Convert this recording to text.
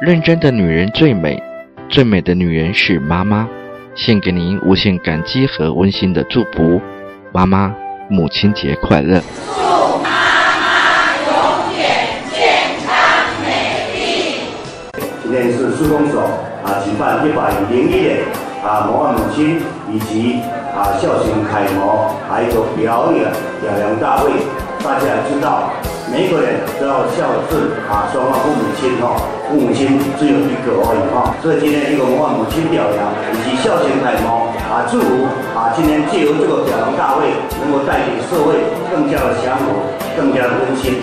认真的女人最美，最美的女人是妈妈。献给您无限感激和温馨的祝福，妈妈，母亲节快乐！祝妈妈永远健康美丽。今天是市公所举办101年模范母亲以及孝行楷模还有表演表扬大会。大家知道，每个人都要孝顺双方父母亲父母亲只有一个而已所以今天一个模范母亲表扬以及孝行楷模祝福今天借由这个表扬大会，能够带给社会更加的祥和，更加的温馨。